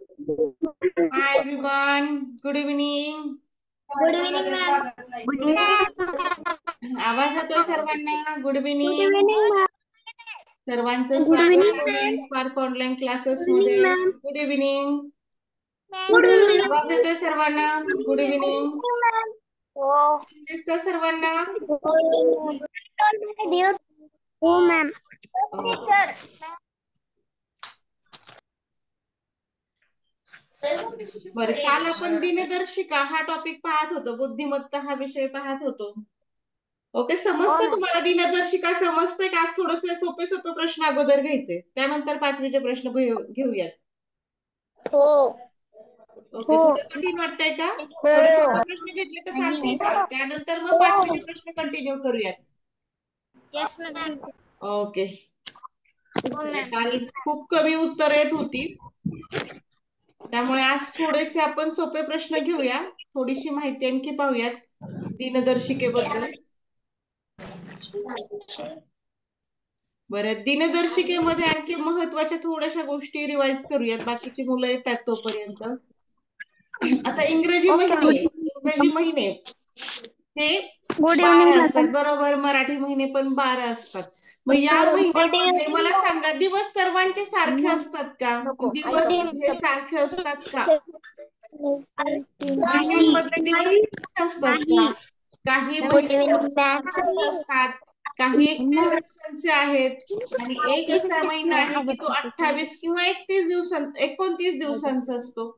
Hi everyone, good evening. Good evening ma'am. आवाज येतोय सर्वांना? Good good evening. Evening ma'am. सर्वांचं गुड स्वागत इव्हनिंग आहे ma'am. Spark online classes good evening मध्ये. Ma'am. Good evening. Good evening. आवाज येतोय सर्वांना? Good evening. मॅम. हो. दिसतं सर्वांना? हो मॅम. ओके. बरं, काल आपण दिनदर्शिका हा टॉपिक पाहत होतो, बुद्धिमत्ता हा विषय पाहत होतो. ओके, समजतं तुम्हाला दिनदर्शिका? समजतंय का? आज थोडेसे सोपे सोपे प्रश्न अगोदर घ्यायचे, त्यानंतर 5वीचे प्रश्न घेऊयात. हो. ओके, थोडं कठीण वाटतंय का? थोडे सोपे प्रश्न घेतले तर चालतील का? त्यानंतर मग 5वीचे प्रश्न कंटिन्यू करूयात. Yes ma'am. ओके. काल खूप कमी उत्तर येत होती, त्यामुळे आज थोडेसे आपण सोपे प्रश्न घेऊया, थोडीशी माहिती आणखी पाहूयात दिनदर्शिकेबद्दल. बरं, दिनदर्शिकेमध्ये आणखी महत्वाच्या थोड्याशा गोष्टी रिवाइज करूयात, बाकीची मुलं येतात तोपर्यंत. आता इंग्रजी महिने हे गुड 12 इव्हनिंग असतात मॅडम. बरोबर, मराठी महिने पण 12 असतात. मग या गुड महिन्यांमधले मला इव्हनिंग. सांगा, दिवस सर्वांचे सारखे असतात का? नको. दिवस हे सारखे असतात का? महिन्यांमधले दिवस सारखे असतात का? काही गुड महिने इव्हनिंग दिवसांचे असतात, काही 31 दिवसांचे आहेत, आणि एक असा महिना आहे की तो 28 किंवा 29 दिवसांचा असतो.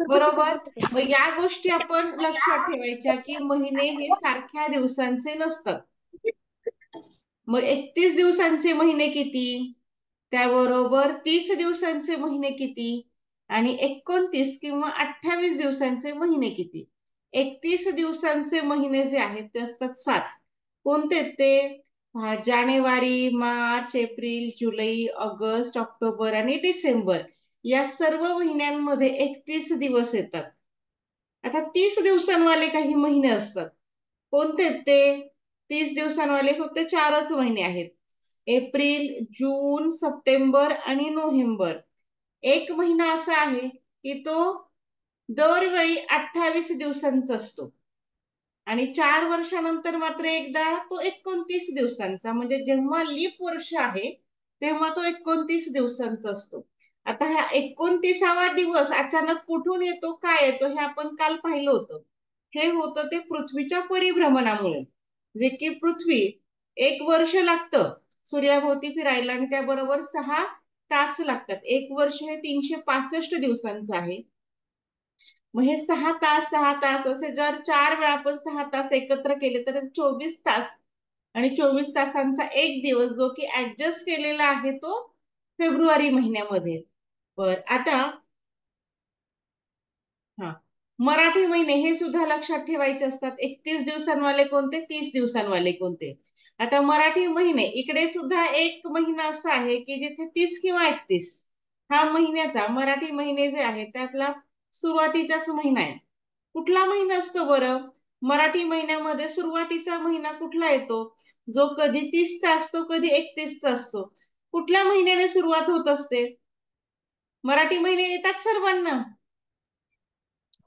बरोबर. मग या गोष्टी आपण लक्षात ठेवायच्या की महिने हे सारख्या दिवसांचे नसतात. मग 31 दिवसांचे महिने किती? त्याबरोबर 30 दिवसांचे महिने किती? आणि 29 किंवा 28 दिवसांचे महिने किती? 31 दिवसांचे महिने जे आहेत ते असतात 7. कोणते ते? जानेवारी, मार्च, एप्रिल, जुलै, ऑगस्ट, ऑक्टोबर आणि डिसेंबर या सर्व महिन्यांमध्ये 31 दिवस येतात. आता 30 दिवसांवाले काही महिने असतात. कोणते ते? 30 दिवसांवाले फक्त 4च महिने आहेत, एप्रिल, जून, सप्टेंबर आणि नोव्हेंबर. एक महिना असा आहे की तो दरवेळी 28 दिवसांचा असतो, आणि 4 वर्षानंतर मात्र एकदा तो 29 दिवसांचा, म्हणजे जेव्हा लीप वर्ष आहे तेव्हा तो 29 दिवसांचा असतो. आता हा 29वा दिवस अचानक कुठून येतो, काय येतो, हे आपण काल पाहिलं होतं. हे होतं ते पृथ्वीच्या परिभ्रमणामुळे, जे की पृथ्वी 1 वर्ष लागतं सूर्याभोवती फिरायला, आणि त्याबरोबर 6 तास लागतात. 1 वर्ष हे 365 दिवसांचं आहे. मग हे 6 तास असे जर 4 वेळा आपण 6 तास एकत्र केले तर 24 तास, आणि 24 तासांचा एक दिवस जो की ऍडजस्ट केलेला आहे तो फेब्रुवारी महिन्यामध्ये. बर, आता हा मराठी महिने हे सुद्धा लक्षात ठेवायचे असतात. 31 दिवसांवाले कोणते, 30 दिवसांवाले कोणते. आता मराठी महिने इकडे सुद्धा एक महिना असा आहे की जिथे 30 किंवा 31 हा महिन्याचा, मराठी महिने जे आहेत त्यातला सुरुवातीचाच महिना आहे. कुठला महिना असतो बरं? मराठी महिन्यामध्ये सुरुवातीचा महिना कुठला येतो, जो कधी 30चा असतो, कधी 31चा असतो. कुठल्या महिन्याने सुरुवात होत असते? मराठी महिने येतात सर्वांना?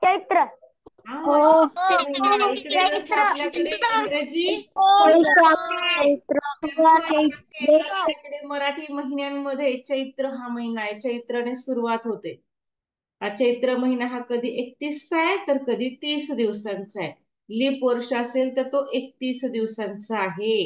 चैत्र. हा, चैत्र महिना. इकडे जसं आपल्याकडे इंग्रजी फेब्रुवारी महिने येतात, त्याकडे मराठी महिन्यांमध्ये चैत्र हा महिना आहे. चैत्रने सुरुवात होते. हा चैत्र महिना हा कधी 31चा आहे तर कधी 30 दिवसांचा आहे. लीप वर्ष असेल तर तो 31 दिवसांचा आहे.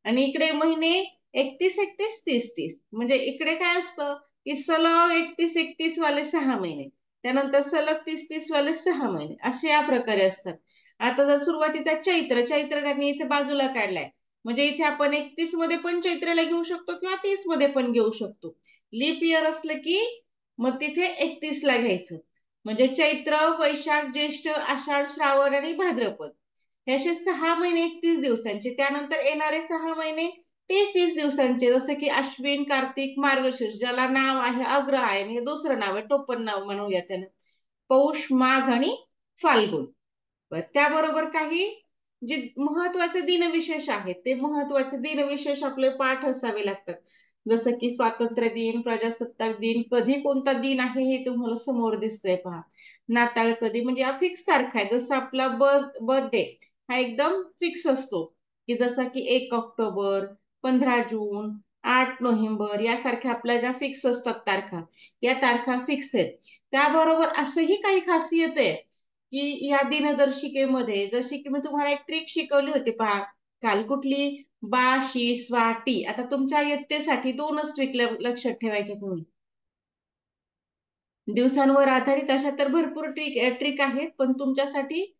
आणि इकडे महिने 31 31 30 30, म्हणजे इकडे काय असतं की सलग 31 31 वाले 6 महिने, त्यानंतर सलग 30 30 वाले 6 महिने, असे या प्रकारे असतात. आता जर सुरुवातीचा चैत्र त्यांनी इथे बाजूला काढलाय, म्हणजे इथे आपण 31 मध्ये पण चैत्रला घेऊ शकतो किंवा 30 मध्ये पण घेऊ शकतो. लीप इयर असलं की मग तिथे 31 ला घ्यायचं. म्हणजे चैत्र, वैशाख, ज्येष्ठ, आषाढ, श्रावण आणि भाद्रपद हे असे 6 महिने 31 दिवसांचे. त्यानंतर येणारे 6 महिने 30 30 दिवसांचे, जसे की अश्विन, कार्तिक, मार्गशीर्ष, ज्याला नाव आहे अग्रहायण, हे दुसरं नाव आहे, टोपण नाव म्हणूया त्यानं, पौष, माघ आणि फाल्गुन. त्याबरोबर काही जे महत्वाचे दिनविशेष आहेत ते महत्वाचे दिनविशेष आपले पाठ असावे लागतात. जसं की स्वातंत्र्य दिन, प्रजासत्ताक दिन, कधी कोणता दिन आहे हे तुम्हाला समोर दिसतंय पहा. नाताळ कधी, म्हणजे हा फिक्स तारखा आहे. जसं आपला बर्थडे हा एकदम फिक्स असतो, की जसा की 1 ऑक्टोबर, 15 जून, 8 नोव्हेंबर यासारख्या आपल्या ज्या फिक्स असतात तारखा, या तारखा फिक्स आहेत. त्याबरोबर असंही काही खासियत आहे की या दिनदर्शिकेमध्ये, जशी की मी तुम्हाला एक ट्रिक शिकवली होती पहा काल, कुठली? बा, शी, स्वा, टी. आता तुमच्या इयत्तेसाठी 2च ट्रिक लक्षात ठेवायच्या तुम्ही. दिवसांवर आधारित अशा तर भरपूर ट्रिक आहेत, पण तुमच्यासाठी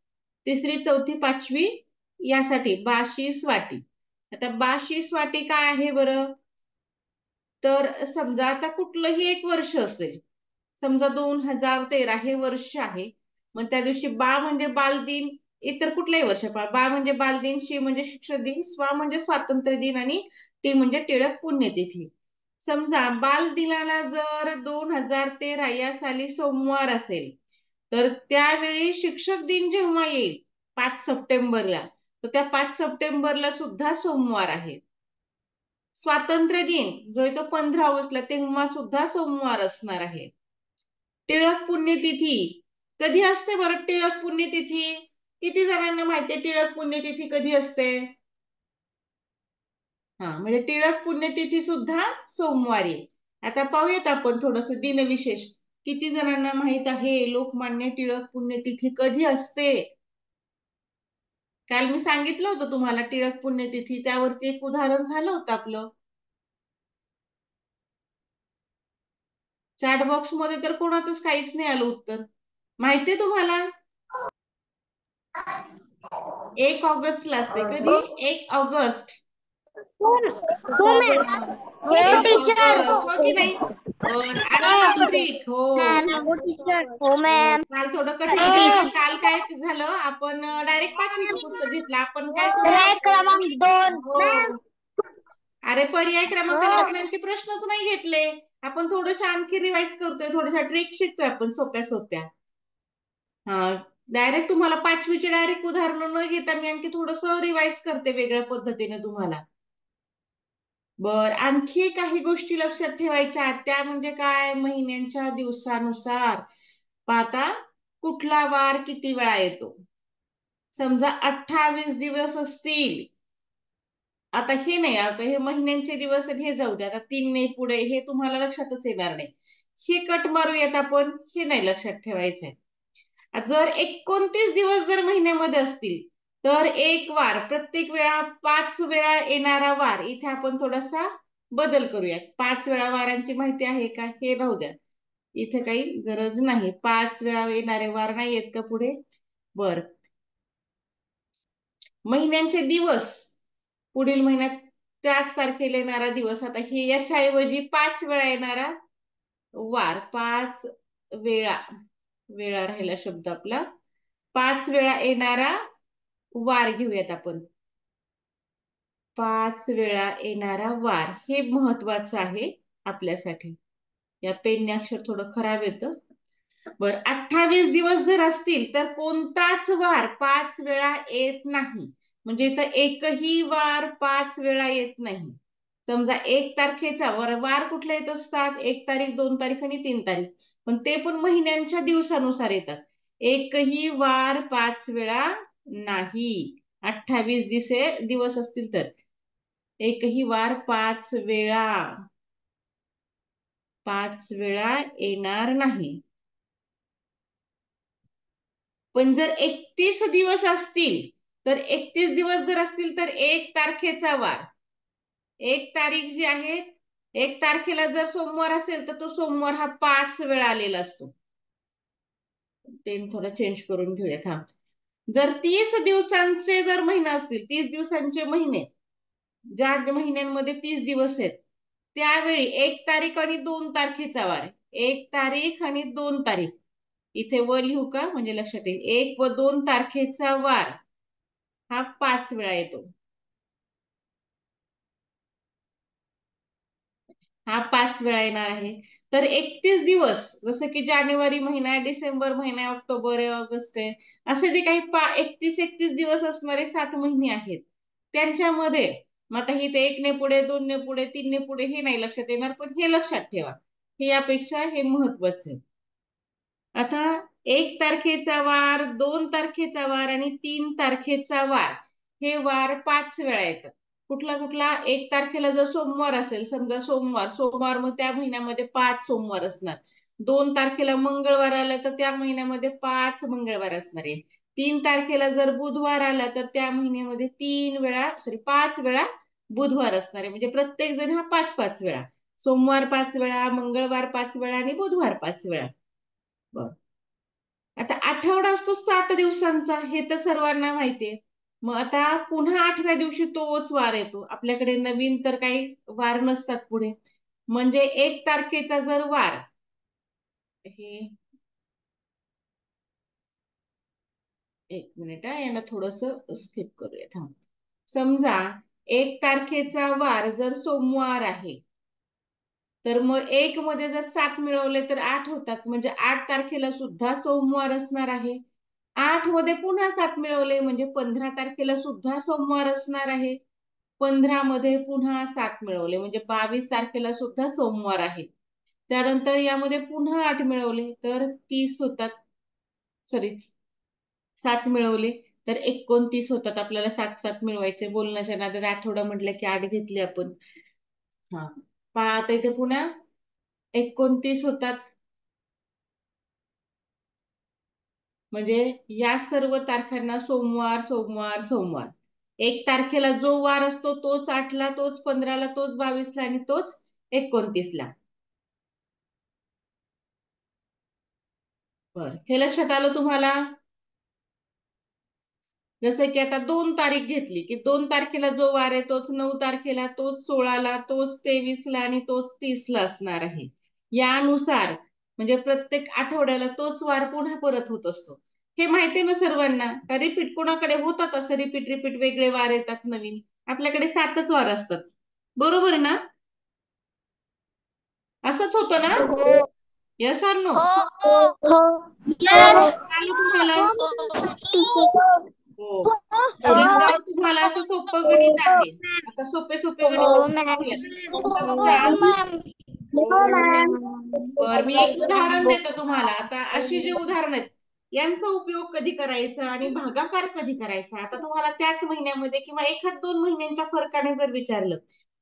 3री, 4थी, 5वी यासाठी बा, शी, स्वाटी. आता बा, शी, स्वाटी काय आहे बरं? तर समजा आता कुठलंही एक वर्ष असेल, समजा 2013 हे वर्ष आहे, मग त्या दिवशी बा म्हणजे बालदिन, इतर कुठल्याही वर्ष पहा, बा म्हणजे बालदिन, शी म्हणजे शिक्षक दिन, स्वा म्हणजे स्वातंत्र्य दिन आणि टी म्हणजे टिळक पुण्यतिथी. समजा बालदिनाला जर 2013 या साली सोमवार असेल, तर त्यावेळी शिक्षक दिन जेव्हा येईल 5 सप्टेंबरला, तर त्या 5 सप्टेंबरला सुद्धा सोमवार आहे. स्वातंत्र्य दिन जो येतो 15 ऑगस्टला, तेव्हा सुद्धा सोमवार असणार आहे. टिळक पुण्यतिथी कधी असते बरं? टिळक पुण्यतिथी किती जणांना माहितीये टिळक पुण्यतिथी कधी असते? म्हणजे टिळक पुण्यतिथी सुद्धा सोमवारी. आता पाहूयात आपण थोडस दिनविशेष. किती जणांना माहित आहे लोकमान्य टिळक पुण्यतिथी कधी असते? काल मी सांगितलं होतं तुम्हाला टिळक पुण्यतिथी, त्यावरती एक उदाहरण झालं होतं आपलं. चॅट बॉक्स मध्ये तर कोणाचंच काहीच नाही आलं उत्तर. माहितीये तुम्हाला? 1 ऑगस्टला असते. कधी? 1 ऑगस्ट. हो मॅम. हो 1 ऑगस्ट, टीचर. हो की नाही? आठवा ट्रिक. हो, हो टीचर. हो मॅम. काल थोडं कठीण गेलं, पण काल काय झालं, आपण डायरेक्ट 5वीचं पुस्तक घेतलं. आपण काय पर्याय थोडं, क्रमांक 2. हो, अरे पर्याय क्रमांकाला आपण आणखी प्रश्नच नाही घेतले. आपण थोडंसं आणखी रिवाइज करतोय, थोड्याशा ट्रिक शिकतोय आपण सोप्या सोप्या. डायरेक्ट तुम्हाला 5वीचे डायरेक्ट उदाहरणं न घेता मी आणखी थोडस रिवाइज करते वेगळ्या पद्धतीने तुम्हाला. आणखी काही गोष्टी लक्षात ठेवायच्या, त्या म्हणजे काय? महिन्यांच्या दिवसानुसार पाहता कुठला वार किती वेळा येतो. समजा 28 दिवस असतील, आता हे नाही, आता हे महिन्यांचे दिवस हे जाऊ द्या, आता 3 नाही पुढे, हे तुम्हाला लक्षातच येणार नाही. हे कट मारूयात आपण, हे नाही लक्षात ठेवायचंय. जर 29 दिवस जर महिन्यामध्ये असतील, तर एक वार प्रत्येक वेळा 5 वेळा येणारा वार, इथे आपण थोडासा बदल करूयात. 5 वेळा वारांची माहिती आहे का? हे राहू द्या, इथे काही गरज नाही. 5 वेळा येणारे वार नाही येत का पुढे? महिन्यांचे दिवस, पुढील महिन्यात त्याच तारखेला येणारा दिवस, आता हे याच्याऐवजी 5 वेळा येणारा वार, 5 वेळा, वेळा राहिला शब्द आपला, 5 वेळा येणारा वार घेऊयात आपण. 5 वेळा येणारा वार हे महत्वाचं आहे आपल्यासाठी. या पेनने अक्षर थोडं खराब येतं. 28 दिवस जर असतील, तर कोणताच वार 5 वेळा येत नाही. म्हणजे इथं एकही वार 5 वेळा येत नाही. समजा 1 तारखेचा वार कुठले येत असतात? 1 तारीख, 2 तारीख आणि 3 तारीख, पण ते पण महिन्यांच्या दिवसानुसार येतात. एकही वार 5 वेळा नाही. 28 दिवस असतील तर एकही वार 5 वेळा येणार नाही. पण जर 31 दिवस असतील, तर 31 दिवस जर असतील, तर 1 तारखेचा वार, 1 तारीख जी आहे, 1 तारखेला जर सोमवार असेल, तर तो सोमवार हा 5 वेळा आलेला असतो. पेन थोडा चेंज करून घेऊयात. जर 30 दिवसांचे जर महिने असतील, 30 दिवसांचे महिने, ज्या महिन्यांमध्ये 30 दिवस आहेत, त्यावेळी 1 तारीख आणि 2 तारखेचा वार, 1 तारीख आणि 2 तारीख, इथे वर लिहू का म्हणजे लक्षात येईल. 1 व 2 तारखेचा वार हा 5 वेळा येतो. हा 5 वेळा येणार आहे. तर 31 दिवस, जसं की जानेवारी महिना आहे, डिसेंबर महिना आहे, ऑक्टोबर आहे, ऑगस्ट आहे, असे जे काही 31 दिवस असणारे 7 महिने आहेत, त्यांच्यामध्ये मग आता हे ते 1 ने पुढे, 2 ने पुढे, 3 ने पुढे हे नाही लक्षात येणार, पण हे लक्षात ठेवा. हे यापेक्षा हे महत्वाचं आहे. आता 1 तारखेचा वार, 2 तारखेचा वार आणि 3 तारखेचा वार हे वार 5 वेळा येतात. कुठला कुठला? 1 तारखेला जर सोमवार असेल, समजा सोमवार मग त्या महिन्यामध्ये 5 सोमवार असणार. 2 तारखेला मंगळवार आला तर त्या महिन्यामध्ये 5 मंगळवार असणार आहे. 3 तारखेला जर बुधवार आला तर त्या महिन्यामध्ये 5 वेळा बुधवार असणार आहे. म्हणजे प्रत्येक जण हा 5-5 वेळा, सोमवार 5 वेळा, मंगळवार 5 वेळा आणि बुधवार 5 वेळा. बर, आता आठवडा असतो 7 दिवसांचा, हे तर सर्वांना माहितीये. मग आता पुन्हा 8व्या दिवशी तोच वार येतो. आपल्याकडे नवीन तर काही वार नसतात पुढे. म्हणजे 1 तारखेचा जर वार, हे 1 मिनिट यांना थोडस स्किप करूया, थांब. समजा 1 तारखेचा वार जर सोमवार आहे, तर मग 1 मध्ये जर 7 मिळवले तर 8 होतात. म्हणजे 8 तारखेला सुद्धा सोमवार असणार आहे. 8 मध्ये पुन्हा 7 मिळवले म्हणजे 15 तारखेला सुद्धा सोमवार असणार आहे. 15 मध्ये पुन्हा 7 मिळवले म्हणजे 22 तारखेला सुद्धा सोमवार आहे. त्यानंतर यामध्ये पुन्हा 8 मिळवले तर 30 होतात. सॉरी, 7 मिळवले तर 29 होतात. आपल्याला 7-7 मिळवायचे. बोलण्याच्या नादात आठवडा म्हटलं की 8 घेतले आपण. हा, आता इथे पुन्हा 29 होतात. म्हणजे या सर्व तारखांना सोमवार सोमवार सोमवार. 1 तारखेला जो वार असतो तोच 8ला, तोच 15ला, तोच 22ला आणि तोच 29ला. बर, हे लक्षात आलं तुम्हाला? जसं की आता 2 तारीख घेतली की 2 तारखेला जो वार आहे तोच 9 तारखेला, तोच 16ला, तोच 23ला आणि तोच 30ला असणार आहे. यानुसार म्हणजे प्रत्येक आठवड्याला तोच वार पुन्हा परत होत असतो. हे माहिती ना सर्वांना? का रिपीट कोणाकडे होतात असं रिपीट रिपीट वेगळे वार येतात नवीन? आपल्याकडे 7च वार असतात, बरोबर ना? असंच होतं ना? Yes or no? Yes. चालू तुम्हाला? हो, हो. समजावं तुम्हाला असं सोपं गणित आहे. आता सोपे सोपे गणित हो शिकूयात. समजा, मॅम. हो मॅम. बर मी एक उदाहरण देतो तुम्हाला. आता अशी जी उदाहरण आहेत यांचा उपयोग कधी करायचा आणि भागाकार कधी करायचा, आता तुम्हाला त्याच महिन्यामध्ये किंवा 1-2 महिन्यांच्या फरकाने जर विचारलं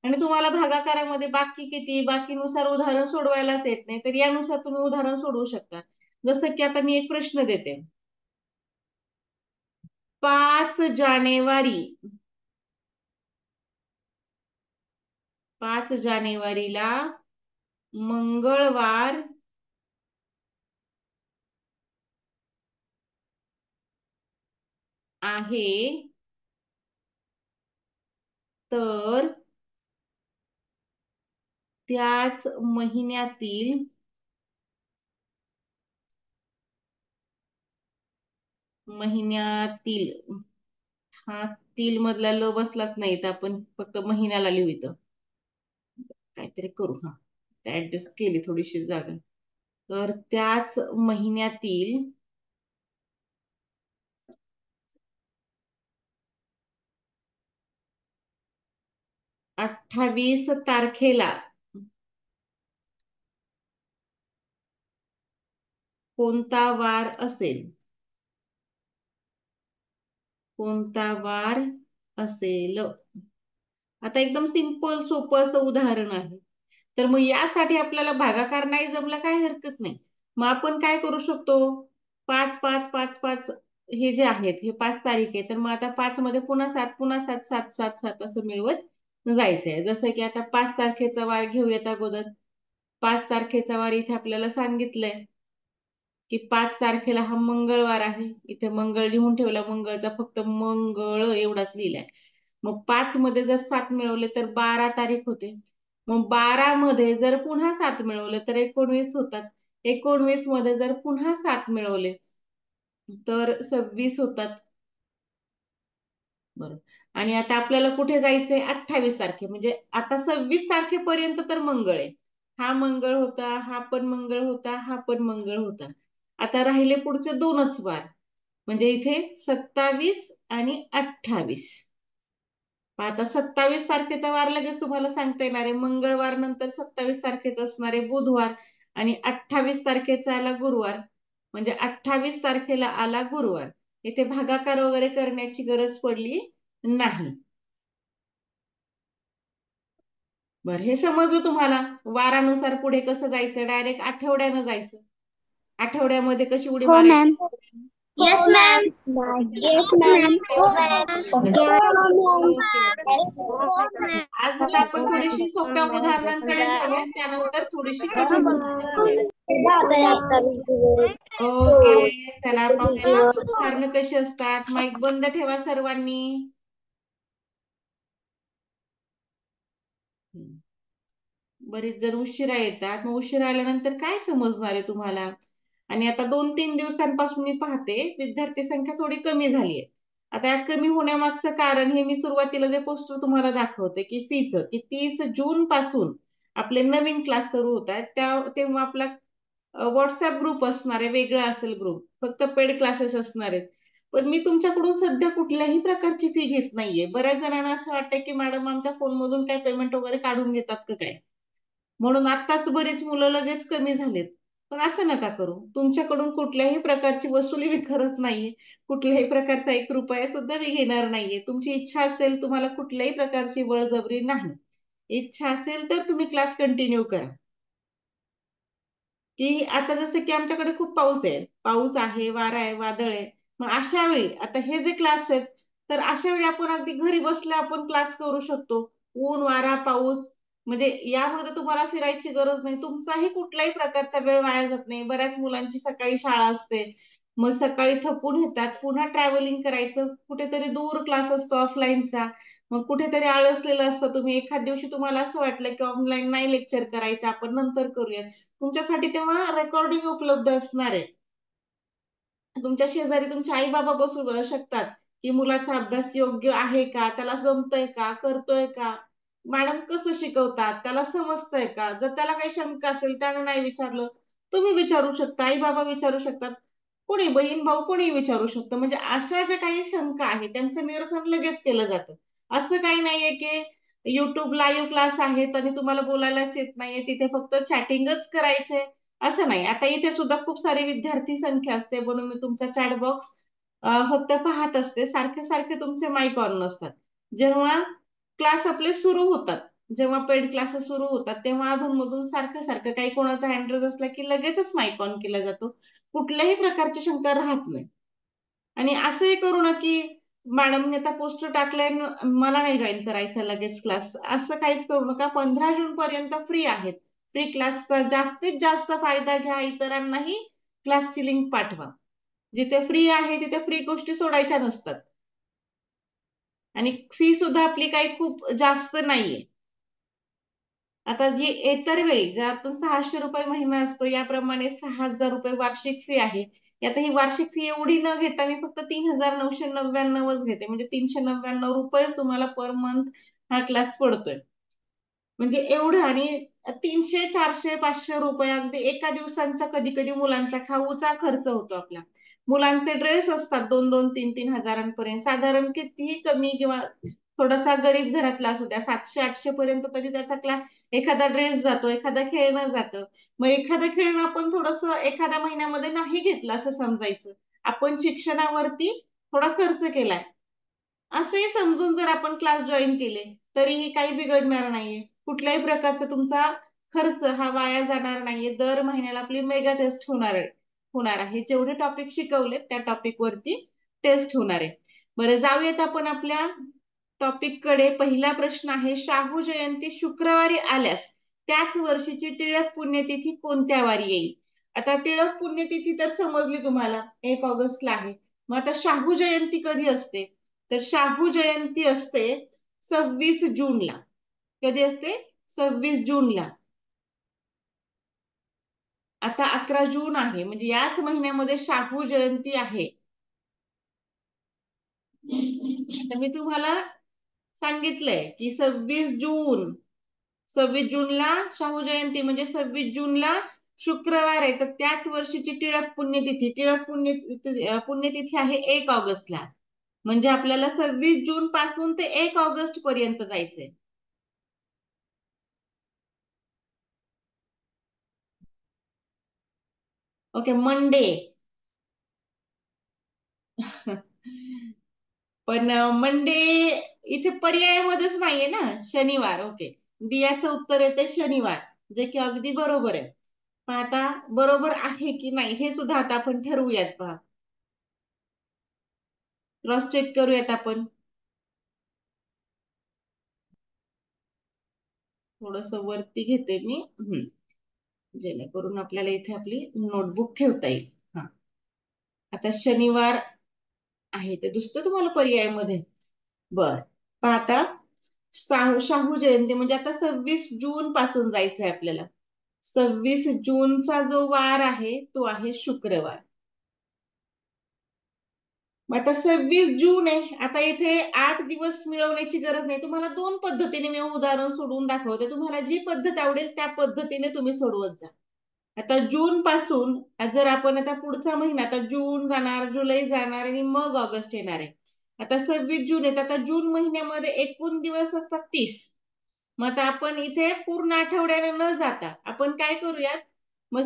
आणि तुम्हाला भागाकारामध्ये बाकी किती, बाकीनुसार उदाहरण सोडवायलाच येत नाही, तर यानुसार तुम्ही उदाहरण सोडवू शकता. जसं की आता मी एक प्रश्न देते. 5 जानेवारी 5 जानेवारीला मंगळवार आहे, तर त्याच महिन्यातील हा तील मधला ल बसलाच नाही तर आपण फक्त महिन्याला लिहू इथं. काहीतरी करू, हा ऍडजस्ट केली थोडीशी जागा. तर त्याच महिन्यातील 28 तारखेला कोणता वार असेल? कोणता वार असेल? आता एकदम सिंपल सोपं असं उदाहरण आहे. तर मग यासाठी आपल्याला भागाकार नाही जमला काय हरकत नाही. मग आपण काय करू शकतो? 5-5-5-5 हे जे आहेत हे 5 तारीख आहे, तर मग आता 5 मध्ये पुन्हा 7, पुन्हा 7, 7, 7, 7 असं मिळवत जायचंय. जसं की आता 5 तारखेचा वार घेऊयात अगोदर. 5 तारखेचा वार इथे आपल्याला सांगितलंय की 5 तारखेला हा मंगळवार आहे. इथे मंगळ लिहून ठेवला, मंगळचा फक्त मंगळ एवढाच लिहिलाय. मग 5 मध्ये जर 7 मिळवले तर 12 तारीख होते. मग 12 मध्ये जर पुन्हा 7 मिळवले तर 19 होतात. 19 मध्ये जर पुन्हा 7 मिळवले तर 26 होतात. बरोबर. आणि आता आपल्याला कुठे जायचंय? 28 तारखे, म्हणजे आता 26 तारखेपर्यंत तर मंगळ आहे. हा मंगळ होता, हा पण मंगळ होता, हा पण मंगळ होता. आता राहिले पुढचे 2च वार, म्हणजे इथे 27 आणि 28. आता 27 तारखेचा वार लगेच तुम्हाला सांगता येणार आहे. मंगळवार नंतर 27 तारखेचा असणार आहे बुधवार आणि 28 तारखेचा आला गुरुवार. म्हणजे 28 तारखेला आला गुरुवार. इथे भागाकार वगैरे करण्याची गरज पडली नाही. बरं, हे समजलं तुम्हाला? वारानुसार पुढे कसं जायचं? डायरेक्ट आठवड्यानं जायचं. आठवड्यामध्ये कशी उडी हो मॅम. मारायची? Yes ma'am. Yes ma'am. आज आता आपण थोडीशी सोप्या उदाहरणांकडे जाऊया, त्यानंतर थोडीशी कठीण उदाहरणं. ओके, चला पाहूया उदाहरणं कशी असतात. माईक बंद ठेवा सर्वांनी. बरीच जण उशिरा येतात, मग उशिरा आल्यानंतर काय समजणार आहे तुम्हाला? आणि आता 2-3 दिवसांपासून मी पाहते विद्यार्थी संख्या थोडी कमी झाली आहे. आता या कमी होण्यामागचं कारण हे मी सुरुवातीला जे पोस्टर तुम्हाला दाखवते की फीचं, की 30 जून पासून आपले नवीन क्लास सुरू होत आहेत, तेव्हा आपला व्हॉट्सअप ग्रुप असणार आहे, वेगळा असेल ग्रुप, फक्त पेड क्लासेस असणार आहेत. पण मी तुमच्याकडून सध्या कुठल्याही प्रकारची फी घेत नाहीये. बऱ्याच जणांना असं वाटतं की मॅडम आमच्या फोनमधून काय पेमेंट वगैरे काढून घेतात का काय, म्हणून आत्ताच बरीच मुलं लगेच कमी झालेत. पण असं नका करू. तुमच्याकडून कुठल्याही प्रकारची वसुली मी करत नाहीये. कुठल्याही प्रकारचा 1 रुपया सुद्धा मी घेणार नाहीये. तुमची इच्छा असेल, तुम्हाला कुठल्याही प्रकारची बळजबरी नाही. इच्छा असेल तर तुम्ही क्लास कंटिन्यू करा. की आता जसं की आमच्याकडे खूप पाऊस आहे, वारा आहे, वादळ आहे. मग अशा वेळी आता हे जे क्लास आहेत, तर अशा वेळी आपण अगदी घरी बसल्या आपण क्लास करू शकतो. ऊन, वारा, पाऊस म्हणजे यामध्ये तुम्हाला फिरायची गरज नाही. तुमचाही कुठल्याही प्रकारचा वेळ वाया जात नाही. बऱ्याच मुलांची सकाळी शाळा असते. मग सकाळी थकून येतात, पुन्हा ट्रॅव्हलिंग करायचं, कुठेतरी दूर क्लास असतो ऑफलाईनचा. मग कुठेतरी आळसलेलं असतं तुम्ही. एखाद दिवशी तुम्हाला असं वाटलं की ऑनलाईन नाही लेक्चर करायचं, आपण नंतर करूयात. तुमच्यासाठी तेव्हा रेकॉर्डिंग उपलब्ध असणार आहे. तुमच्या शेजारी तुमचे आई बाबा बसू शकतात की मुलाचा अभ्यास योग्य आहे का, त्याला जमतोय का, करतोय का, मॅडम कसं शिकवतात, त्याला समजतंय का. जर त्याला काही शंका असेल, त्यानं नाही विचारलं, तुम्ही विचारू शकता, आई बाबा विचारू शकतात, कोणी बहीण भाऊ कोणी विचारू शकतं. म्हणजे अशा ज्या काही शंका आहेत त्यांचं निरसन लगेच केलं जातं. असं काही नाहीये की युट्यूब लाईव्ह क्लास आहेत आणि तुम्हाला बोलायलाच येत नाहीये, तिथे फक्त चॅटिंगच करायचंय असं नाही. आता इथे सुद्धा खूप सारी विद्यार्थी संख्या असते, म्हणून मी तुमचा चॅट बॉक्स फक्त पाहत असते. सारखे सारखे तुमचे माईक ऑन नसतात. जेव्हा क्लास आपले सुरू होतात, जेव्हा पेड क्लासेस सुरू होतात, तेव्हा अधूनमधून सारखं सारखं काही कोणाचा हँड असला की लगेचच माईक ऑन केला जातो. कुठल्याही प्रकारची शंका राहत नाही. आणि असंही करू ना की मॅडमने आता पोस्टर टाकलाय मला नाही जॉईन करायचं लगेच क्लास, असं काहीच करू नका. 15 जून पर्यंत फ्री आहेत. फ्री क्लासचा जास्तीत जास्त फायदा घ्या. इतरांनाही क्लासची लिंक पाठवा. जिथे फ्री आहे तिथे फ्री गोष्टी सोडायच्या नसतात. आणि फी सुद्धा आपली काही खूप जास्त नाहीये. आता जी इतर वेळी जर आपण 600 रुपये महिना असतो, याप्रमाणे 6,000 रुपये वार्षिक फी आहे. आता ही वार्षिक फी एवढी न घेता मी फक्त 3,999च घेते. म्हणजे 399 रुपये तुम्हाला पर मंथ हा क्लास पडतोय. म्हणजे एवढं. आणि 300, 400, 500 रुपये अगदी एका दिवसांचा कधी कधी मुलांचा खाऊचा खर्च होतो आपला. मुलांचे ड्रेस असतात 2-2, 3-3 हजारांपर्यंत. साधारण कितीही कमी किंवा थोडासा गरीब घरातला असू द्या, 700-800 पर्यंत तरी त्याचा क्लास, एखादा ड्रेस जातो, एखादं खेळणं जातं. मग एखादं खेळणं आपण थोडंसं एखाद्या महिन्यामध्ये नाही घेतलं असं समजायचं. आपण शिक्षणावरती थोडा खर्च केलाय असंही समजून जर आपण क्लास जॉईन केले तरीही काही बिघडणार नाहीये. कुठल्याही प्रकारचा तुमचा खर्च हा वाया जाणार नाहीये. दर महिन्याला आपली मेगा टेस्ट होणार आहे. जेवढे टॉपिक शिकवलेत त्या टॉपिक वरती टेस्ट होणार आहे. बरं, जाऊयात आपण आपल्या टॉपिक कडे. पहिला प्रश्न आहे, शाहू जयंती शुक्रवारी आल्यास त्याच वर्षीची टिळक पुण्यतिथी कोणत्या वारी येईल? आता टिळक पुण्यतिथी तर समजली तुम्हाला, 1 ऑगस्टला आहे. मग आता शाहू जयंती कधी असते? तर शाहू जयंती असते 26 जूनला. कधी असते? 26 जूनला. आता 11 जून आहे, म्हणजे याच महिन्यामध्ये शाहू जयंती आहे. तर मी तुम्हाला सांगितलंय की 26 जूनला शाहू जयंती, म्हणजे 26 जूनला शुक्रवार आहे. तर त्याच वर्षीची टिळक पुण्यतिथी आहे 1 ऑगस्टला. म्हणजे आपल्याला 26 जून पासून ते 1 ऑगस्ट पर्यंत जायचंय. Okay, Monday. पण मंडे इथे पर्यायामध्येच नाहीये ना, शनिवार. ओके, दियाचं उत्तर येते शनिवार, जे की अगदी बरोबर आहे. पण आता बरोबर आहे की नाही हे सुद्धा आता आपण ठरवूयात. पहा, क्रॉस चेक करूयात आपण. थोडस वरती घेते मी, जेणेकरून आपल्याला इथे आपली नोटबुक ठेवता येईल. हा, आता शनिवार आहे ते दुसरं तुम्हाला पर्यायामध्ये. बर, आता शाहू जयंती म्हणजे आता 26 जून पासून जायचंय आपल्याला. 26 जूनचा जो वार आहे तो आहे शुक्रवार. मग आता 26 जून आहे. आता इथे 8 दिवस मिळवण्याची गरज नाही. तुम्हाला 2 पद्धतीने मी उदाहरण सोडवून दाखवते. तुम्हाला जी पद्धत आवडेल त्या पद्धतीने तुम्ही सोडवत जा. आता जून पासून जर आपण आता पुढचा महिना, आता जून जाणार, जुलै जाणार आणि मग ऑगस्ट येणार आहे. आता 26 जून आहे. आता जून महिन्यामध्ये एकूण दिवस असतात 30. मग आता आपण इथे पूर्ण आठवड्याने न जाता आपण काय करूयात, मग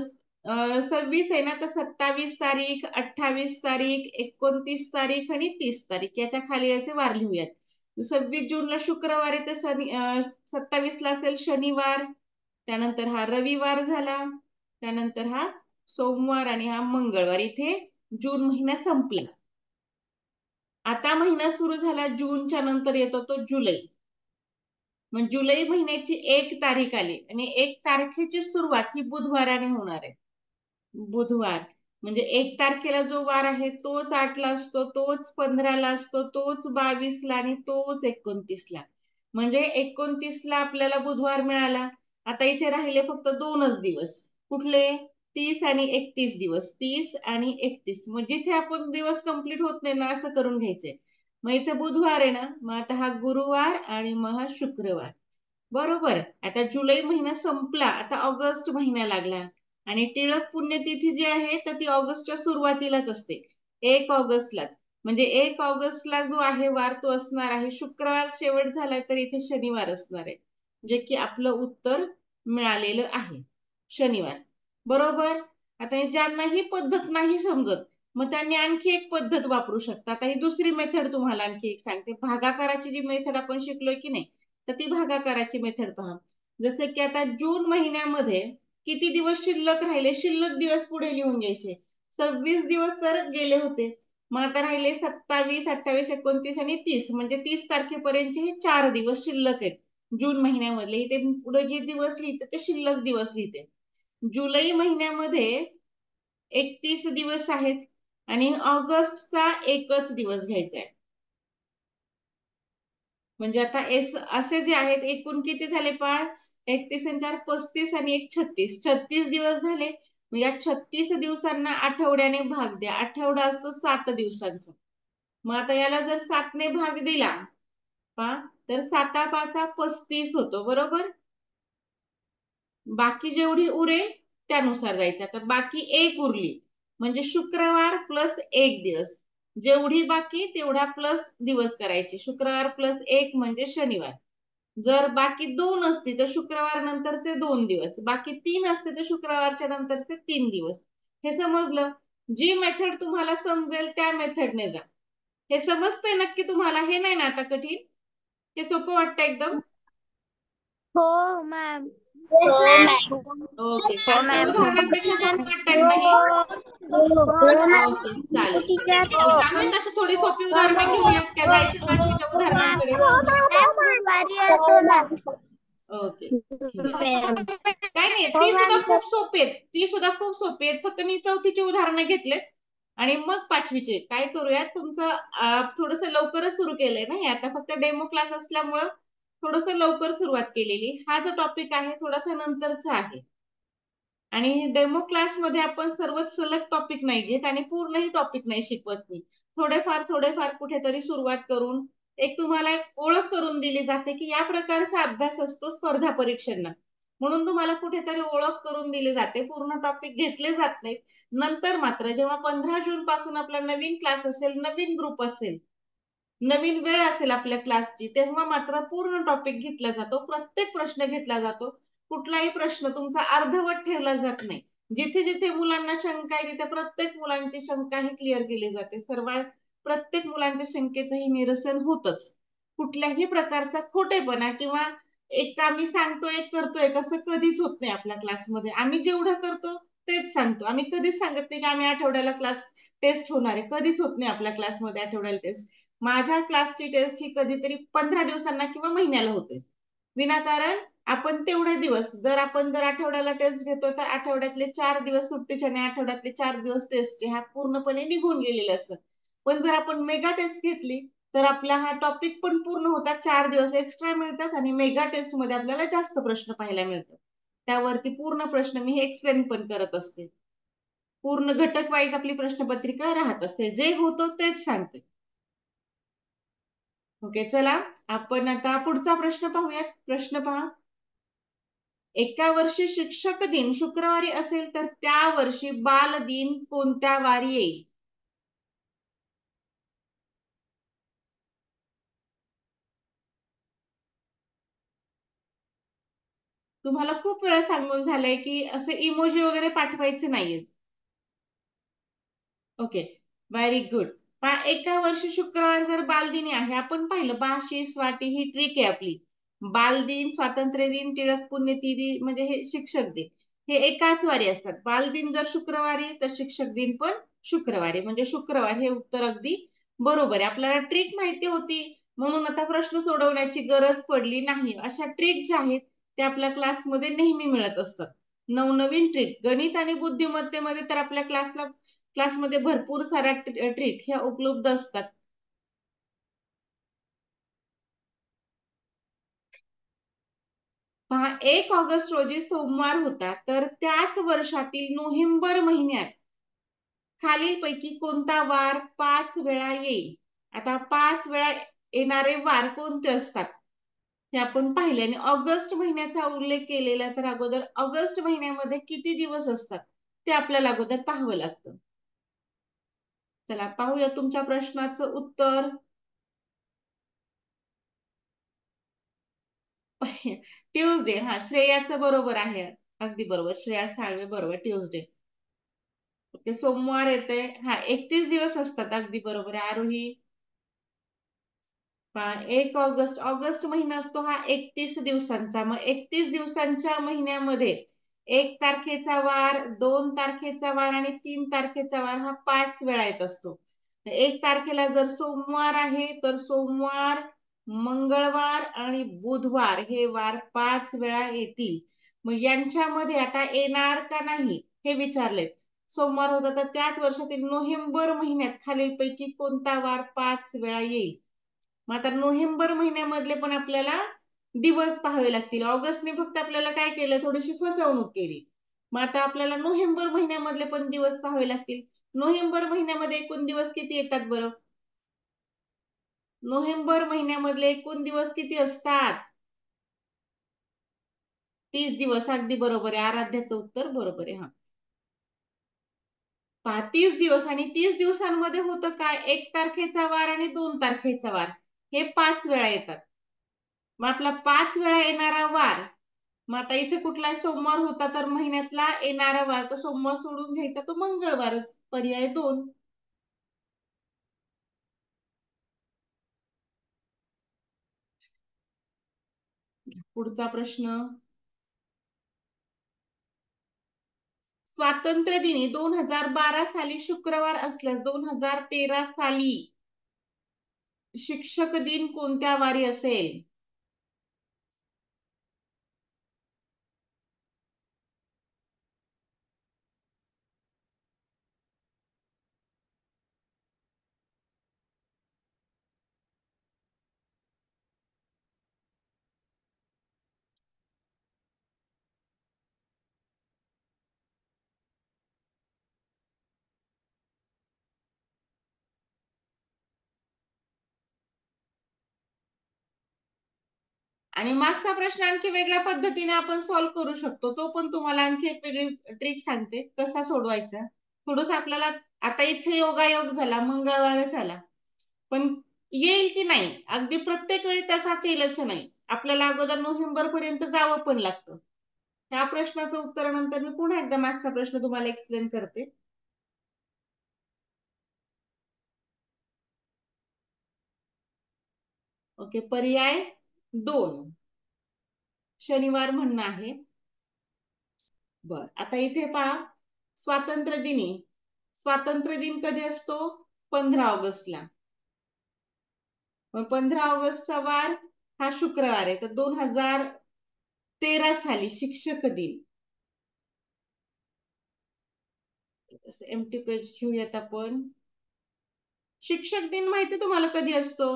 26 आहे ना, तर 27 तारीख, 28 तारीख, 29 तारीख आणि 30 तारीख याच्या खाली याचे वार लिहूयात. 26 जूनला शुक्रवार आहे तर 27ला असेल शनिवार, त्यानंतर हा रविवार झाला, त्यानंतर हा सोमवार आणि हा मंगळवार. इथे जून महिना संपला. आता महिना सुरू झाला जूनच्या नंतर येतो तो जुलै. मग जुलै महिन्याची 1 तारीख आली आणि 1 तारखेची सुरुवात ही बुधवाराने होणार आहे. बुधवार म्हणजे 1 तारखेला जो वार आहे तोच 8ला असतो, तोच 15ला असतो, तोच 22ला आणि तोच 29ला. म्हणजे 29ला आपल्याला बुधवार मिळाला. आता इथे राहिले फक्त 2च दिवस. कुठले? 30 आणि 31 दिवस. 30 आणि 31. मग जिथे आपण दिवस कंप्लीट होत नाही ना असं करून घ्यायचंय. मग इथे बुधवार आहे ना, मग आता हा गुरुवार आणि मग हा शुक्रवार. बरोबर. आता जुलै महिना संपला, आता ऑगस्ट महिना लागला आणि टिळक पुण्यतिथी जी आहे तर ती ऑगस्टच्या सुरुवातीलाच असते, 1 ऑगस्टलाच. म्हणजे 1 ऑगस्टला जो आहे वार तो असणार आहे शुक्रवार. शेवट झाला तर इथे शनिवार असणार आहे, जे की आपलं उत्तर मिळालेलं आहे, शनिवार. बरोबर. आता ज्यांना ही पद्धत नाही समजत मग त्यांनी आणखी एक पद्धत वापरू शकतात. आता ही दुसरी मेथड तुम्हाला आणखी एक सांगते. भागाकाराची जी मेथड आपण शिकलोय की नाही, तर ती भागाकाराची मेथड पहा. जसं की आता जून महिन्यामध्ये किती दिवस शिल्लक राहिले, शिल्लक दिवस पुढे लिहून घ्यायचे. 26 दिवस तर गेले होते, मग आता राहिले 27, 28, 29 आणि 30. म्हणजे 30 तारखेपर्यंतचे हे 4 दिवस शिल्लक आहेत जून महिन्यामधले. इथे पुढे जे दिवस लिहिते ते शिल्लक दिवस लिहिते. जुलै महिन्यामध्ये 31 दिवस आहेत आणि ऑगस्टचा 1च दिवस घ्यायचा आहे. म्हणजे आता असे जे आहेत एकूण किती झाले? 5, 31 आणि 4, 35 आणि 1, 36. 36 दिवस झाले. मग या 36 दिवसांना आठवड्याने भाग द्या. आठवडा असतो 7 दिवसांचा. मग आता याला जर 7ने भाग दिला तर 7 5 35 होतो. बरोबर. बाकी जेवढी उरेल त्यानुसार जायचं. आता बाकी 1 उरली म्हणजे शुक्रवार प्लस 1 दिवस. जेवढी बाकी तेवढा प्लस दिवस करायचे. शुक्रवार प्लस 1 म्हणजे शनिवार. जर बाकी 2 असते तर शुक्रवार नंतरचे 2 दिवस. बाकी 3 असते तर शुक्रवारच्या नंतरचे 3 दिवस. हे समजलं? जी मेथड तुम्हाला समजेल त्या मेथडने जा. हे समजतंय नक्की तुम्हाला? हे नाही ना आता कठीण? हे सोपं वाटतं एकदम? हो मॅम. हो मॅम. ओके, हो पाचव्या मॅम. उदाहरणापेक्षा सोपं वाटतात ना हे? ओके, चालेल. मग जाऊया तशी थोडी सोपी उदाहरणं घेऊयात का? जायचं बाकीच्या उदाहरणांकडे? गुरुवारी येतो ना. ओके, घेऊया. काय नाही, ती सुद्धा खूप सोपी आहेत. ती सुद्धा खूप सोपी आहेत. फक्त मी 4थीची उदाहरणं घेतलेत आणि मग 5वीचे. काय करूयात, तुमचं थोडस लवकरच सुरू केलंय ना हे. आता फक्त डेमो क्लास असल्यामुळं थोडस लवकर सुरुवात केलेली. हा जो टॉपिक आहे थोडासा नंतरचा आहे आणि डेमो क्लासमध्ये आपण सर्वच सलग टॉपिक नाही घेत आणि पूर्णही टॉपिक नाही शिकवत मी. थोडेफार थोडेफार कुठेतरी सुरुवात करून एक तुम्हाला एक ओळख करून दिली जाते की या प्रकारचा अभ्यास असतो स्पर्धा परीक्षांना. म्हणून तुम्हाला कुठेतरी ओळख करून दिली जाते. पूर्ण टॉपिक घेतले जात नाहीत. नंतर मात्र जेव्हा 15 जून पासून आपला नवीन क्लास असेल, नवीन ग्रुप असेल, नवीन वेळ असेल आपल्या क्लासची, तेव्हा मात्र पूर्ण टॉपिक घेतला जातो, प्रत्येक प्रश्न घेतला जातो. कुठलाही प्रश्न तुमचा अर्धवट ठेवला जात नाही. जिथे जिथे मुलांना शंका आहे तिथे प्रत्येक मुलांची शंका ही क्लिअर केली जाते. प्रत्येक मुलांच्या शंकेचंही निरसन होतच. कुठल्याही प्रकारचा खोटेपणा किंवा एक आम्ही सांगतोय एक करतोय कसं कधीच होत नाही आपल्या क्लासमध्ये. आम्ही जेवढं करतो तेच सांगतो. आम्ही कधीच सांगत नाही की आम्ही आठवड्याला क्लास टेस्ट होणार आहे. कधीच होत नाही आपल्या क्लासमध्ये आठवड्याला टेस्ट. माझ्या क्लासची टेस्ट ही कधीतरी 15 दिवसांना किंवा महिन्याला होते. विनाकारण आपण तेवढे दिवस जर आठवड्याला टेस्ट घेतो तर आठवड्यातले 4 दिवस सुट्टीचे आणि आठवड्यातले 4 दिवस टेस्ट ह्या पूर्णपणे निघून गेलेले असतात. पण जर आपण मेगा टेस्ट घेतली तर आपला हा टॉपिक पण पूर्ण होता, 4 दिवस एक्स्ट्रा मिळतात आणि मेगा टेस्ट मध्ये आपल्याला जास्त प्रश्न पाहायला मिळतात. त्यावरती पूर्ण प्रश्न मी हे एक्सप्लेन पण करत असते. पूर्ण घटक वाईज आपली प्रश्नपत्रिका राहत असते. जे होतं तेच सांगते. ओके, चला आपण आता पुढचा प्रश्न पाहूयात. प्रश्न पहा. एका वर्षी शिक्षक दिन शुक्रवारी असेल तर त्या वर्षी बाल दिन कोणत्या वारी येईल? तुम्हाला खूप वेळा सांगून झालंय की असे इमोजी वगैरे पाठवायचे नाहीयेत. Okay, very good. पहा, एका वर्षी शुक्रवार जर बालदिनी आहे, आपण पाहिलं बाशी स्वाटी ही ट्रिक आहे आपली. बालदिन, स्वातंत्र्य दिन, टिळक पुण्यतिथी म्हणजे हे शिक्षक दिन हे एकाच वारी असतात. बालदिन जर शुक्रवारी तर शिक्षक दिन पण शुक्रवारी, म्हणजे शुक्रवार हे उत्तर अगदी बरोबर आहे. आपल्याला ट्रिक माहिती होती म्हणून आता प्रश्न सोडवण्याची गरज पडली नाही. अशा ट्रिक ज्या आहेत त्या आपल्या क्लासमध्ये नेहमी मिळत असतात. नवनवीन ट्रिक गणित आणि बुद्धिमत्तेमध्ये तर आपल्या क्लासमध्ये भरपूर साऱ्या ट्रिक ह्या उपलब्ध असतात. पहा, 1 ऑगस्ट रोजी सोमवार होता तर त्याच वर्षातील नोव्हेंबर महिन्यात खालीलपैकी कोणता वार 5 वेळा येईल? आता 5 वेळा येणारे वार कोणते असतात हे आपण पाहिले आणि ऑगस्ट महिन्याचा उल्लेख केलेला, तर अगोदर ऑगस्ट महिन्यामध्ये किती दिवस असतात ते आपल्याला अगोदर पाहावं लागतं. चला पाहूया तुमच्या प्रश्नाचं उत्तर. ट्यूजडे. हा, श्रेयाचं बरोबर आहे. अगदी बरोबर, श्रेया साळवे बरोबर, ट्यूजडे. ओके, सोमवार येते. हा, 31 दिवस असतात. अगदी बरोबर आहे आरोही. 1 ऑगस्ट, ऑगस्ट महिना असतो हा 31 दिवसांचा. मग 31 दिवसांच्या महिन्यामध्ये 1 तारखेचा वार, 2 तारखेचा वार आणि 3 तारखेचा वार हा 5 वेळा येत असतो. 1 तारखेला जर सोमवार आहे तर सोमवार, मंगळवार आणि बुधवार हे वार 5 वेळा येतील. मग यांच्यामध्ये आता येणार का नाही हे विचारले. सोमवार होता तर त्याच वर्षातील नोव्हेंबर महिन्यात खालीलपैकी कोणता वार 5 वेळा येईल? मग आता नोव्हेंबर महिन्यामधले पण आपल्याला दिवस पाहावे लागतील. ऑगस्टने फक्त आपल्याला काय केलं, थोडीशी फसवणूक केली. मग आता आपल्याला नोव्हेंबर महिन्यामधले पण दिवस पाहावे लागतील. नोव्हेंबर महिन्यामध्ये एकूण दिवस किती येतात बरं? नोव्हेंबर महिन्यामधले एकूण दिवस किती असतात? 30 दिवस. अगदी बरोबर आहे, आराध्याचं उत्तर बरोबर आहे. हा, 30 दिवस आणि 30 दिवसांमध्ये होतं काय, 1 तारखेचा वार आणि 2 तारखेचा वार हे 5 वेळा येतात. मग आपला 5 वेळा येणारा वार, मग आता इथे कुठला सोमवार होता तर महिन्यातला येणारा वार तर सोमवार सोडून घ्यायचा, तो मंगळवारच, पर्याय 2. पुढचा प्रश्न. स्वातंत्र्य दिनी 2012 साली शुक्रवार असल्यास 2013 साली शिक्षक दिन कोणत्या वारी असेल? आणि मागचा प्रश्न आणखी वेगळ्या पद्धतीने आपण सॉल्व्ह करू शकतो. तो पण तुम्हाला आणखी एक वेगळी ट्रिक सांगते कसा सोडवायचा. थोडस आपल्याला आता इथे योगायोग झाला, मंगळवार झाला, पण येईल की नाही, अगदी प्रत्येक वेळी तसाच येईल असं नाही. आपल्याला अगोदर नोव्हेंबर पर्यंत जावं पण लागतं. ह्या प्रश्नाचं उत्तर नंतर मी पुन्हा एकदा मागचा प्रश्न तुम्हाला एक्सप्लेन करते. ओके, पर्याय 2 शनिवार म्हणणं आहे. बर, आता इथे पहा, स्वातंत्र्य दिनी, स्वातंत्र्य दिन कधी असतो? 15 ऑगस्टला. मग 15 ऑगस्टचा वार हा शुक्रवार आहे. तर 2013 साली शिक्षक दिन, एमटी पेज घेऊयात आपण. शिक्षक दिन माहिती तुम्हाला कधी असतो?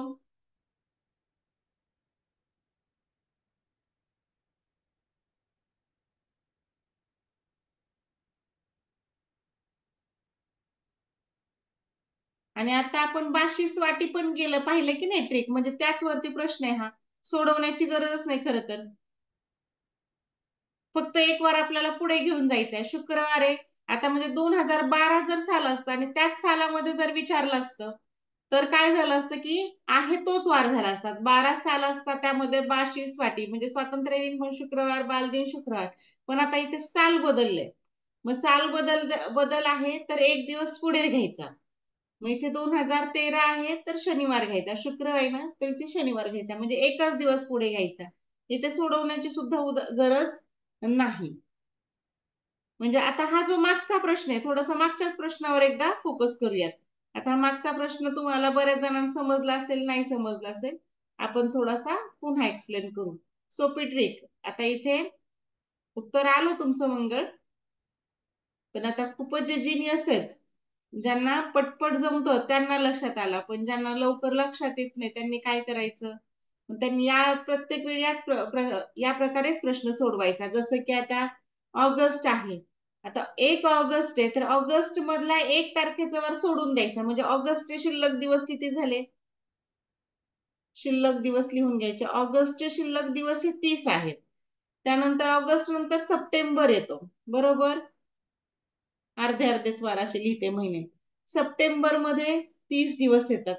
आणि आता आपण 22 वाटी पण गेलं, पाहिलं की नाही ट्रिक, म्हणजे त्याच वरती प्रश्न आहे हा. सोडवण्याची गरजच नाही खरं तर. फक्त एक वार आपल्याला पुढे घेऊन जायचंय. शुक्रवार आहे. आता म्हणजे 2012 जर साल असतं आणि त्याच सालामध्ये जर विचारलं असतं, तर काय झालं असतं की आहे तोच वार झाला असता. 12 साल असता, त्यामध्ये 22 वाटी, म्हणजे स्वातंत्र्य दिन पण शुक्रवार, बालदिन शुक्रवार. पण आता इथे साल बदलले. मग साल बदल आहे, तर एक दिवस पुढे घ्यायचा. मग इथे 2013 आहे, तर शनिवार घ्यायचा. शुक्रवार आहे ना, तर इथे शनिवार घ्यायचा, म्हणजे एकच दिवस पुढे घ्यायचा. इथे सोडवण्याची सुद्धा गरज नाही. म्हणजे आता हा जो मागचा प्रश्न आहे, थोडासा मागच्याच प्रश्नावर एकदा फोकस करूयात. आता मागचा प्रश्न तुम्हाला बऱ्याच जणांना समजला असेल, नाही समजला असेल, आपण थोडासा पुन्हा एक्सप्लेन करू. सोपी ट्रिक. आता इथे उत्तर आलं तुमचं मंगळ, पण आता खूपच जे जिनियस आहेत, ज्यांना पटपट जमतं त्यांना लक्षात आला, पण ज्यांना लवकर लक्षात येत नाही त्यांनी काय करायचं? त्यांनी या प्रत्येक वेळी या प्रकारेच प्रश्न सोडवायचा. जसं की आता ऑगस्ट आहे, आता 1 ऑगस्ट आहे, तर ऑगस्ट मधला 1 तारखेचा वार सोडून द्यायचा, म्हणजे ऑगस्टचे शिल्लक दिवस किती झाले? शिल्लक दिवस लिहून घ्यायचे. ऑगस्टचे शिल्लक दिवस हे 30 आहेत. त्यानंतर ऑगस्ट नंतर सप्टेंबर येतो, बरोबर. अर्धे अर्धेच वार असे लिहिते महिने. सप्टेंबर मध्ये 30 दिवस येतात.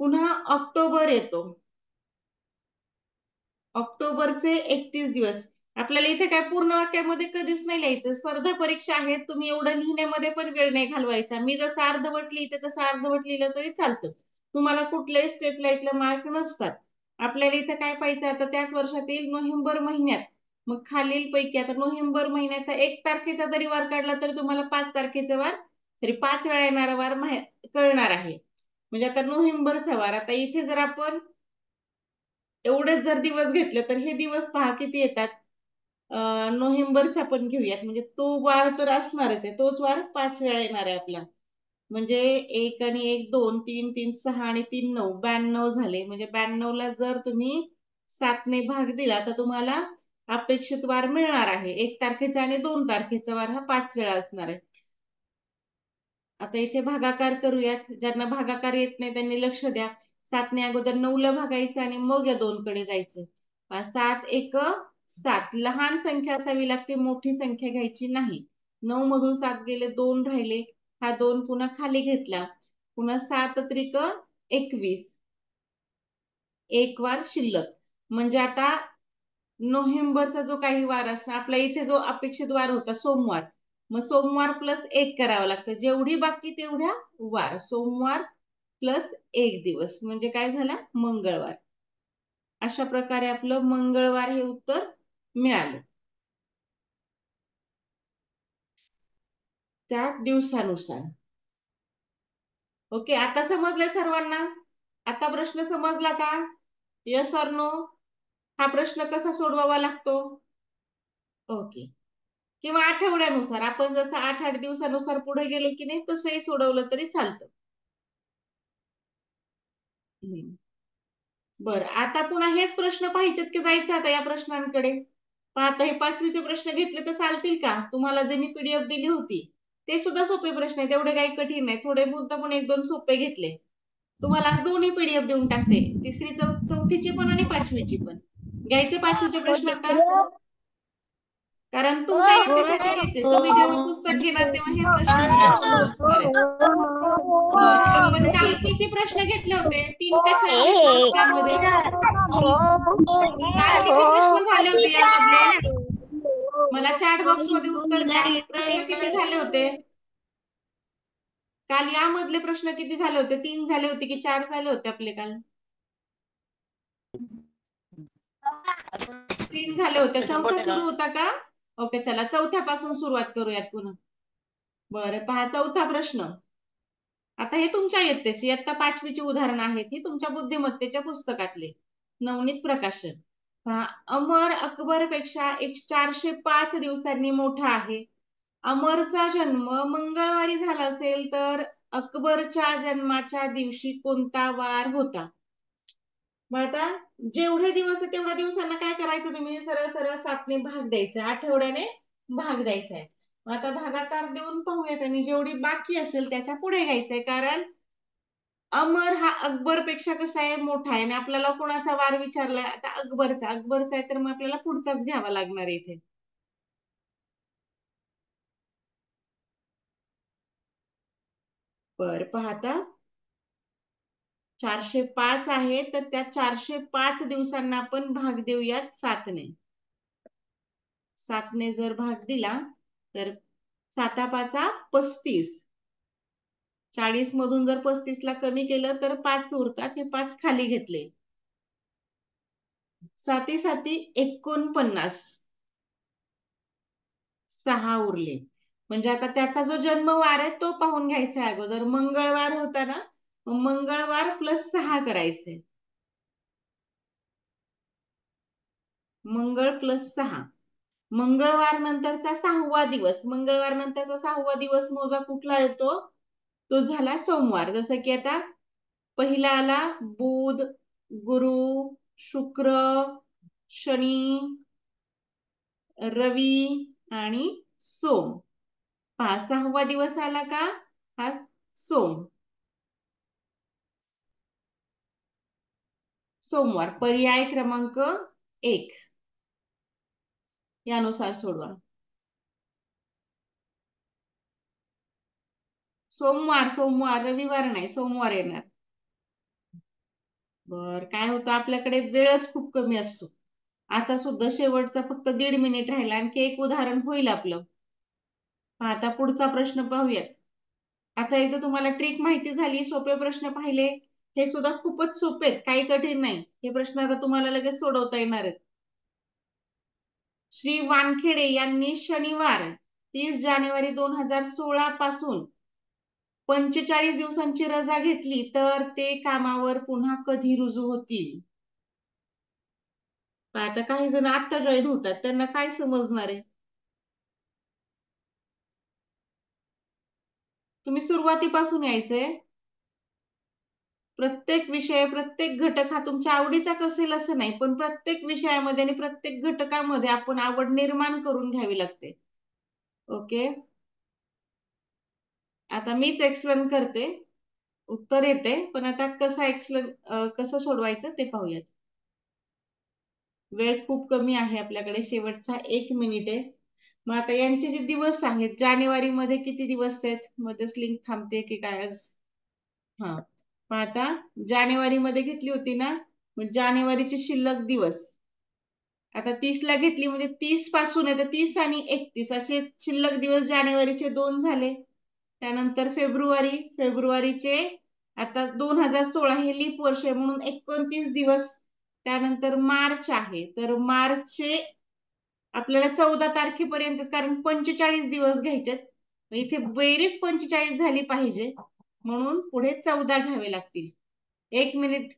पुन्हा ऑक्टोबर येतो, ऑक्टोबरचे 31 दिवस. आपल्याला इथे काय पूर्ण वाक्यामध्ये कधीच नाही लिहायचं. स्पर्धा परीक्षा आहेत, तुम्ही एवढं लिहिण्यामध्ये पण वेळ नाही घालवायचा. मी जसं अर्धवट लिहिते तसं अर्धवट लिहिलं तरी चालतं. तुम्हाला कुठल्याही स्टेपला इथलं मार्क नसतात. आपल्याला इथं काय पाहिजे, आता त्याच वर्षातील नोव्हेंबर महिन्यात, मग खालील पैकी आता नोव्हेंबर महिन्याचा 1 तारखेचा जरी वार काढला तरी तुम्हाला 5 तारखेचा वार, तरी 5 वेळा येणारा वार कळणार आहे. म्हणजे आता नोव्हेंबरचा वार, आता इथे जर आपण एवढेच जर दिवस घेतले, तर हे दिवस पहा किती येतात. नोव्हेंबरचा पण घेऊयात, म्हणजे तो वार तर असणारच आहे, तोच वार 5 वेळा येणार आहे आपला. म्हणजे 1 आणि 1 2, 3 3 6 आणि 3 9, 92 झाले. म्हणजे 92 ला जर तुम्ही 7 ने भाग दिला, तर तुम्हाला अपेक्षित वार मिळणार आहे. 1 तारखेचा आणि 2 तारखेचा वार हा 5 वेळा असणार आहे. आता इथे भागाकार करूयात. ज्यांना भागाकार येत नाही त्यांनी लक्ष द्या. 7 ने अगोदर 9 ला भागायचं आणि मग या 2 कडे जायचं. 7 1 7. लहान संख्या असावी लागते, मोठी संख्या घ्यायची नाही. 9 मधून 7 गेले, 2 राहिले, हा 2 पुन्हा खाली घेतला. पुन्हा 7 त्रिक 21, एक वार शिल्लक. म्हणजे आता नोव्हेंबरचा जो काही वार असणार, आपल्या इथे जो अपेक्षित वार होता सोमवार, मग सोमवार प्लस 1 करावं लागतं. जेवढी बाकी तेवढ्या वार, सोमवार प्लस 1 दिवस, म्हणजे काय झाला? मंगळवार. अशा प्रकारे आपलं मंगळवार हे उत्तर मिळालं, त्या दिवसानुसार. ओके, आता समजलंय सर्वांना? आता प्रश्न समजला का? Yes or no? हा प्रश्न कसा सोडवावा लागतो? ओके. किंवा आठवड्यानुसार, आपण जसं 8-8 दिवसानुसार पुढे गेलो की नाही, तसंही सोडवलं तरी चालतं. बरं, आता पुन्हा हेच प्रश्न पाहिजेत की जायचं आता या प्रश्नांकडे? आता हे 5वीचे प्रश्न घेतले तर चालतील का? तुम्हाला जे मी पीडीएफ दिली होती ते सुद्धा सोपे प्रश्न आहेत, तेवढे काही कठीण नाही. थोडे बोलता पण 1-2 सोपे घेतले. तुम्हाला आज दोन्ही पीडीएफ देऊन टाकते, तिसरी चौथीची पण आणि 5वीची पण. घ्यायचे 5वीचे हो प्रश्न आता? टीचर कारण तुमच्या येण्यासाठी यायचे, तुम्ही जेव्हा पुस्तक घेणार तेव्हा हे प्रश्न तुम्हाला सोडवणार आहेत. बर, आपण काल किती प्रश्न घेतले होते? 3 का 4 घेतले होते त्यामध्ये? काल किती प्रश्न झाले होते यामधले? मला चॅट बॉक्स मध्ये उत्तर द्या. प्रश्न किती झाले होते काल? यामधले प्रश्न किती झाले होते? 3 झाले होते की 4 झाले होते आपले काल? 3 झाले होते. चौथा सुरू होता का? ओके, चला चौथ्यापासून सुरुवात करूयात पुन्हा. बरं, पहा चौथा प्रश्न. आता हे तुमच्या इयत्तेच इयत्ता 5वीची उदाहरण आहेत, ही तुमच्या बुद्धिमत्तेच्या पुस्तकातले, नवनीत प्रकाशन. पहा, अमर अकबरपेक्षा 405 दिवसांनी मोठा आहे. अमरचा जन्म मंगळवारी झाला असेल तर अकबरच्या जन्माच्या दिवशी कोणता वार होता? मग आता जेवढे दिवस आहे तेवढ्या दिवसांना काय करायचं, तुम्ही सरळ सरळ 7ने भाग द्यायचा, आठवड्याने भाग द्यायचा आहे. मग आता भागाकार देऊन पाहूयात आणि जेवढी बाकी असेल त्याच्या पुढे घ्यायचंय, कारण अमर हा अकबर पेक्षा कसा आहे, मोठा आहे. आणि आपल्याला कोणाचा वार विचारलाय, आता अकबरचा आहे, तर मग आपल्याला पुढचाच घ्यावा लागणार आहे इथे. बर, पाहता 405 आहे, तर त्या 405 दिवसांना आपण भाग देऊयात 7ने. 7ने जर भाग दिला तर 7 5 40 मधून जर 35 ला कमी केलं तर 5 उरतात, हे 5 खाली घेतले. 7 7 49, 6 उरले. म्हणजे आता त्याचा जो जन्मवार आहे तो पाहून घ्यायचा आहे अगोदर. मंगळवार होता ना, मंगळवार प्लस 6 करायचे. मंगळ प्लस 6. मंगळवार नंतरचा 6वा दिवस, मंगळवार नंतरचा 6वा दिवस मोजा कुठला येतो? तो झाला सोमवार. जसं की आता पहिला आला बुध, गुरु, शुक्र, शनी, रवी आणि सोम. 6वा दिवस आला का? हा सोम, सोमवार. पर्याय क्रमांक 1 यानुसार सोडवा. सोमवार, रविवार नाही, सोमवार येणार. बर, काय होतं, आपल्याकडे वेळच खूप कमी असतो. आता सुद्धा शेवटचा फक्त 1.5 मिनिट राहिला, आणखी एक उदाहरण होईल आपलं. आता पुढचा प्रश्न पाहूयात. आता एकदा तुम्हाला ट्रिक माहिती झाली, सोपे प्रश्न पाहिले, हे सुद्धा खूपच सोपे आहेत, काही कठीण नाही. हे प्रश्न आता तुम्हाला लगेच सोडवता येणार आहेत. श्री वानखेडे यांनी शनिवार 30 जानेवारी 2016 पासून 45 दिवसांची रजा घेतली, तर ते कामावर पुन्हा कधी रुजू होतील? आता काही जण आता जॉईन होतात, त्यांना काय समजणार आहे? तुम्ही सुरुवातीपासून यायचंय. प्रत्येक विषय, प्रत्येक घटक हा तुमच्या आवडीचाच असेल असं नाही, पण प्रत्येक विषयामध्ये आणि प्रत्येक घटकामध्ये आपण आवड निर्माण करून घ्यावी लागते. ओके, आता मीच एक्सप्लेन करते, उत्तर येते, पण आता कसं सोडवायचं ते पाहूयात. वेळ खूप कमी आहे आपल्याकडे, शेवटचा 1 मिनिट आहे. मग आता यांचे जे दिवस आहेत, जानेवारी मध्ये किती दिवस आहेत? मध्येच लिंक थांबते की काय आज? हा, मग आता जानेवारी मध्ये घेतली होती ना, मग जानेवारीचे शिल्लक दिवस आता 30 ला घेतली, म्हणजे 30 पासून आहे तर 30 आणि 31 असे शिल्लक दिवस जानेवारीचे 2 झाले. त्यानंतर फेब्रुवारीचे आता 2016 हे लीप वर्ष आहे म्हणून 29 दिवस. त्यानंतर मार्च आहे, तर मार्चचे आपल्याला 14 तारखेपर्यंत, कारण 45 दिवस घ्यायचे, इथे बेरीज 45 झाली पाहिजे, म्हणून पुढे 14 घ्यावे लागतील. 1 मिनिट,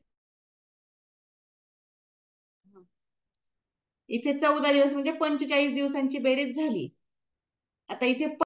इथे 14 दिवस म्हणजे 45 दिवसांची बेरीज झाली. आता इथे